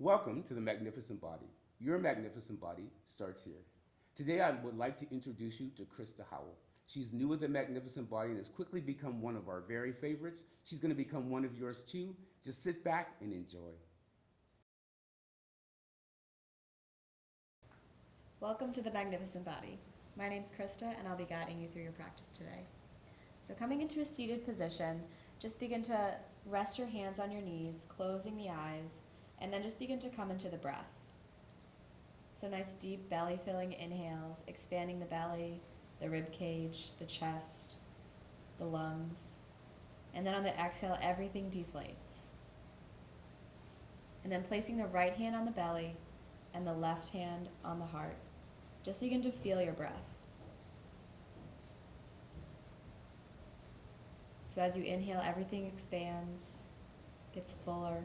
Welcome to the Magnificent Body. Your magnificent body starts here. Today, I would like to introduce you to Krysta Howell. She's new with the Magnificent Body and has quickly become one of our very favorites. She's going to become one of yours too. Just sit back and enjoy. Welcome to the Magnificent Body. My name's Krysta and I'll be guiding you through your practice today. So coming into a seated position, just begin to rest your hands on your knees, closing the eyes, and then just begin to come into the breath. So nice deep belly filling inhales, expanding the belly, the rib cage, the chest, the lungs. And then on the exhale, everything deflates. And then placing the right hand on the belly and the left hand on the heart. Just begin to feel your breath. So as you inhale, everything expands, gets fuller,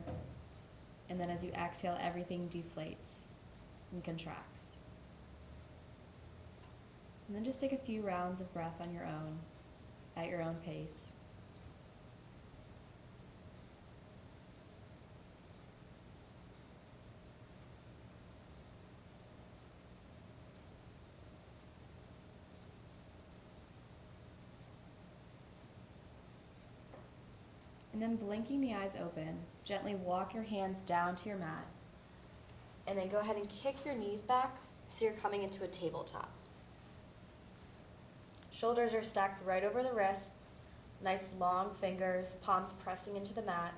and then as you exhale, everything deflates and contracts. And then just take a few rounds of breath on your own, at your own pace. And then blinking the eyes open, gently walk your hands down to your mat. And then go ahead and kick your knees back so you're coming into a tabletop. Shoulders are stacked right over the wrists, nice long fingers, palms pressing into the mat.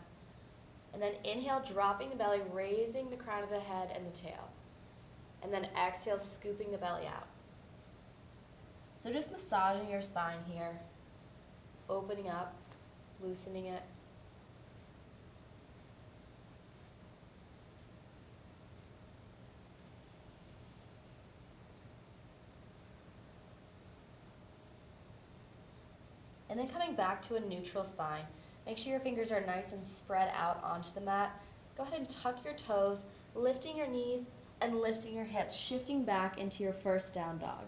And then inhale, dropping the belly, raising the crown of the head and the tail. And then exhale, scooping the belly out. So just massaging your spine here, opening up, loosening it. And then coming back to a neutral spine. Make sure your fingers are nice and spread out onto the mat. Go ahead and tuck your toes, lifting your knees and lifting your hips, shifting back into your first down dog.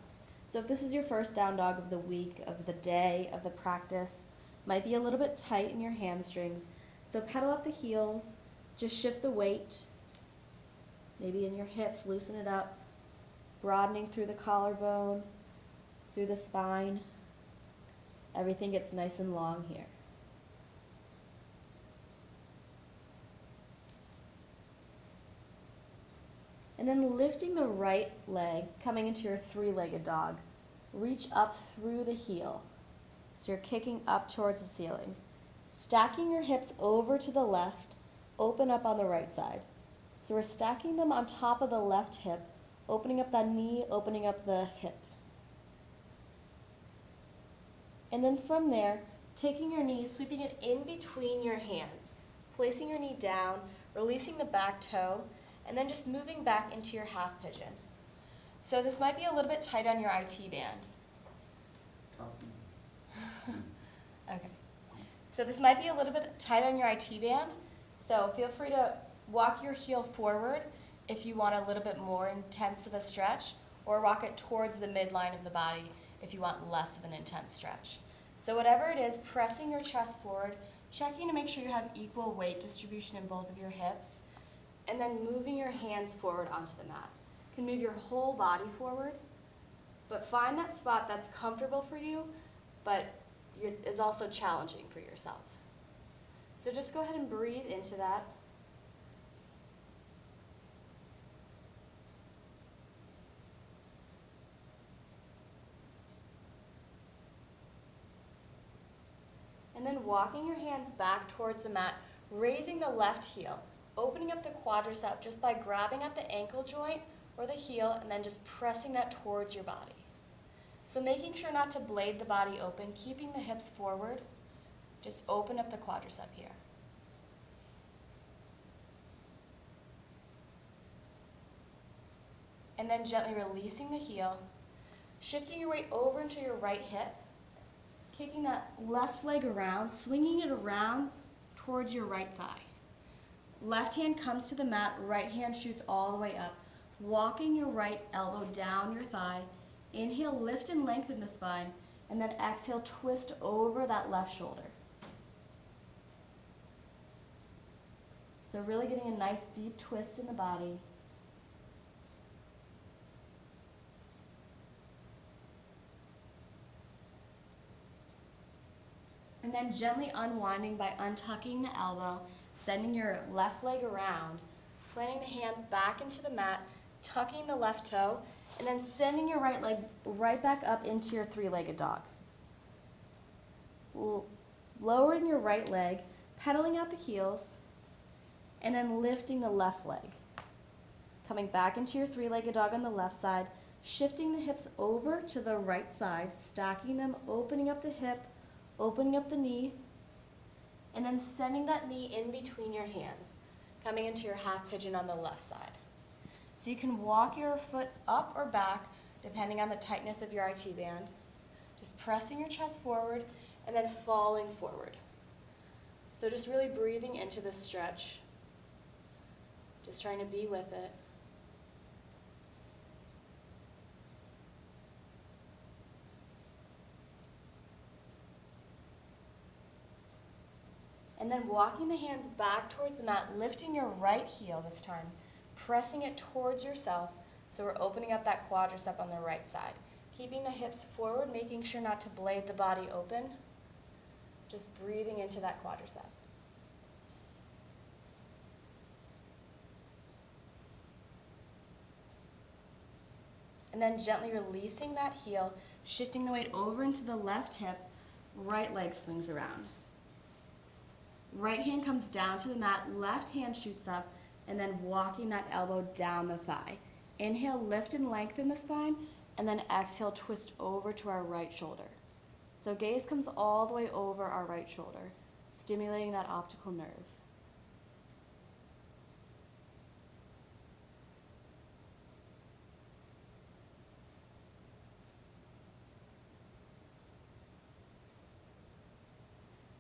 So if this is your first down dog of the week, of the day, of the practice, might be a little bit tight in your hamstrings. So pedal at the heels, just shift the weight, maybe in your hips, loosen it up, broadening through the collarbone, through the spine. Everything gets nice and long here. And then lifting the right leg, coming into your three-legged dog. Reach up through the heel. So you're kicking up towards the ceiling. Stacking your hips over to the left, open up on the right side. So we're stacking them on top of the left hip, opening up that knee, opening up the hip. And then from there, taking your knee, sweeping it in between your hands, placing your knee down, releasing the back toe, and then just moving back into your half pigeon. So this might be a little bit tight on your IT band. Okay. So this might be a little bit tight on your IT band, so feel free to walk your heel forward if you want a little bit more intense of a stretch, or walk it towards the midline of the body if you want less of an intense stretch. So whatever it is, pressing your chest forward, checking to make sure you have equal weight distribution in both of your hips, and then moving your hands forward onto the mat. You can move your whole body forward, but find that spot that's comfortable for you, but is also challenging for yourself. So just go ahead and breathe into that. And then walking your hands back towards the mat, raising the left heel, opening up the quadricep just by grabbing at the ankle joint or the heel and then just pressing that towards your body. So making sure not to blade the body open, keeping the hips forward, just open up the quadricep here. And then gently releasing the heel, shifting your weight over into your right hip, kicking that left leg around, swinging it around towards your right thigh. Left hand comes to the mat, right hand shoots all the way up. Walking your right elbow down your thigh. Inhale, lift and lengthen the spine, and then exhale, twist over that left shoulder. So really getting a nice deep twist in the body. And then gently unwinding by untucking the elbow, sending your left leg around, planting the hands back into the mat, tucking the left toe, and then sending your right leg right back up into your three-legged dog. Lowering your right leg, pedaling out the heels, and then lifting the left leg. Coming back into your three-legged dog on the left side, shifting the hips over to the right side, stacking them, opening up the hip, opening up the knee, and then sending that knee in between your hands, coming into your half pigeon on the left side. So you can walk your foot up or back, depending on the tightness of your IT band, just pressing your chest forward and then falling forward. So just really breathing into this stretch, just trying to be with it. And then walking the hands back towards the mat, lifting your right heel this time, pressing it towards yourself, so we're opening up that quadricep on the right side. Keeping the hips forward, making sure not to blade the body open, just breathing into that quadricep. And then gently releasing that heel, shifting the weight over into the left hip, right leg swings around. Right hand comes down to the mat, left hand shoots up, and then walking that elbow down the thigh. Inhale, lift and lengthen the spine, and then exhale, twist over to our right shoulder. So gaze comes all the way over our right shoulder, stimulating that optical nerve.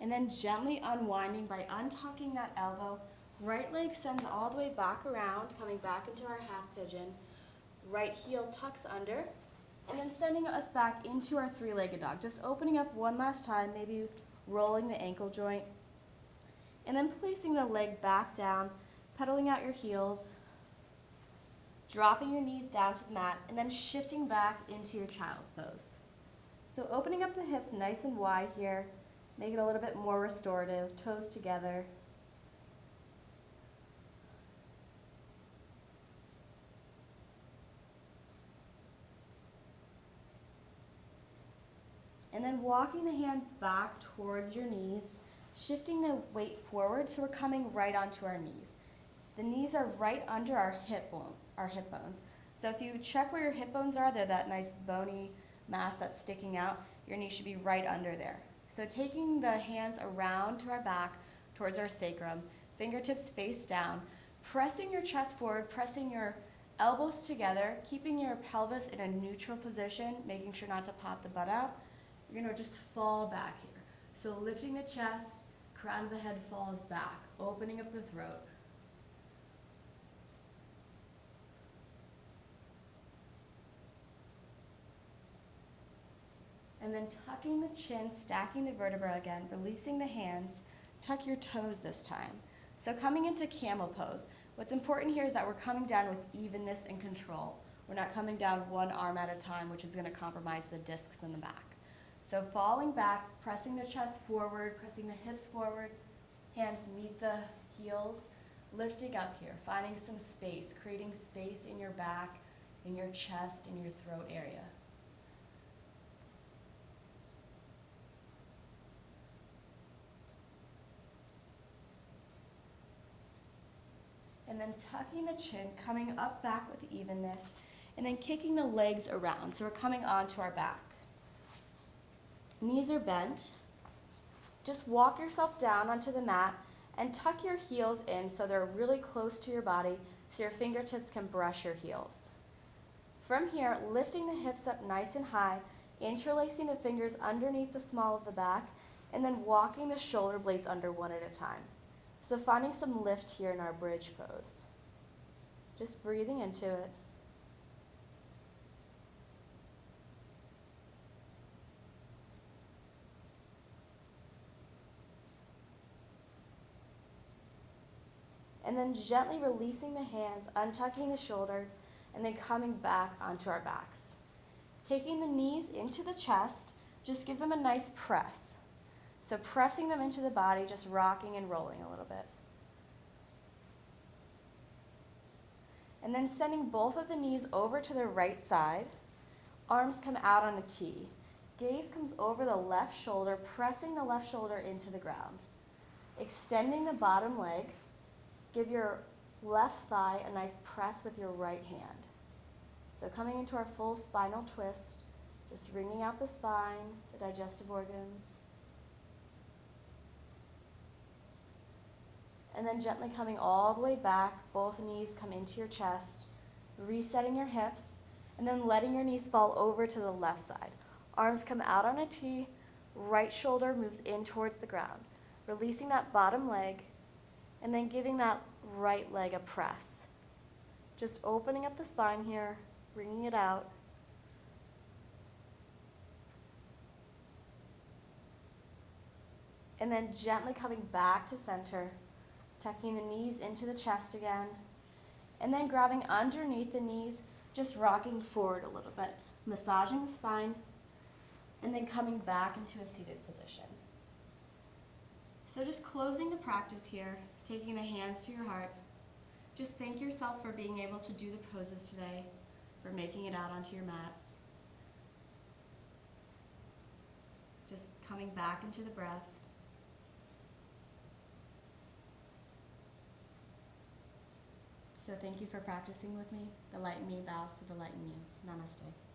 And then gently unwinding by untucking that elbow. Right leg sends all the way back around, coming back into our half pigeon. Right heel tucks under, and then sending us back into our three-legged dog. Just opening up one last time, maybe rolling the ankle joint. And then placing the leg back down, pedaling out your heels, dropping your knees down to the mat, and then shifting back into your child's pose. So opening up the hips nice and wide here, make it a little bit more restorative, toes together. And then walking the hands back towards your knees, shifting the weight forward so we're coming right onto our knees. The knees are right under our hip bones. So if you check where your hip bones are, they're that nice bony mass that's sticking out. Your knee should be right under there. So taking the hands around to our back, towards our sacrum, fingertips face down, pressing your chest forward, pressing your elbows together, keeping your pelvis in a neutral position, making sure not to pop the butt out. You're gonna just fall back here. So lifting the chest, crown of the head falls back, opening up the throat. And then tucking the chin, stacking the vertebra again, releasing the hands, tuck your toes this time. So coming into camel pose, what's important here is that we're coming down with evenness and control. We're not coming down one arm at a time, which is gonna compromise the discs in the back. So falling back, pressing the chest forward, pressing the hips forward, hands meet the heels, lifting up here, finding some space, creating space in your back, in your chest, in your throat area. And then tucking the chin, coming up back with evenness, and then kicking the legs around. So we're coming onto our back. Knees are bent. Just walk yourself down onto the mat and tuck your heels in so they're really close to your body so your fingertips can brush your heels. From here, lifting the hips up nice and high, interlacing the fingers underneath the small of the back, and then walking the shoulder blades under one at a time. So finding some lift here in our bridge pose. Just breathing into it. then gently releasing the hands, untucking the shoulders, and then coming back onto our backs. Taking the knees into the chest, just give them a nice press. So pressing them into the body, just rocking and rolling a little bit. And then sending both of the knees over to the right side. Arms come out on a T. Gaze comes over the left shoulder, pressing the left shoulder into the ground. Extending the bottom leg. Give your left thigh a nice press with your right hand. So coming into our full spinal twist, just wringing out the spine, the digestive organs. And then gently coming all the way back, both knees come into your chest, resetting your hips, and then letting your knees fall over to the left side. Arms come out on a T, right shoulder moves in towards the ground, releasing that bottom leg, and then giving that right leg a press. Just opening up the spine here, bringing it out. And then gently coming back to center, tucking the knees into the chest again, and then grabbing underneath the knees, just rocking forward a little bit, massaging the spine, and then coming back into a seated position. So just closing the practice here, taking the hands to your heart. Just thank yourself for being able to do the poses today, for making it out onto your mat. Just coming back into the breath. So thank you for practicing with me. The light in me bows to the light in you. Namaste.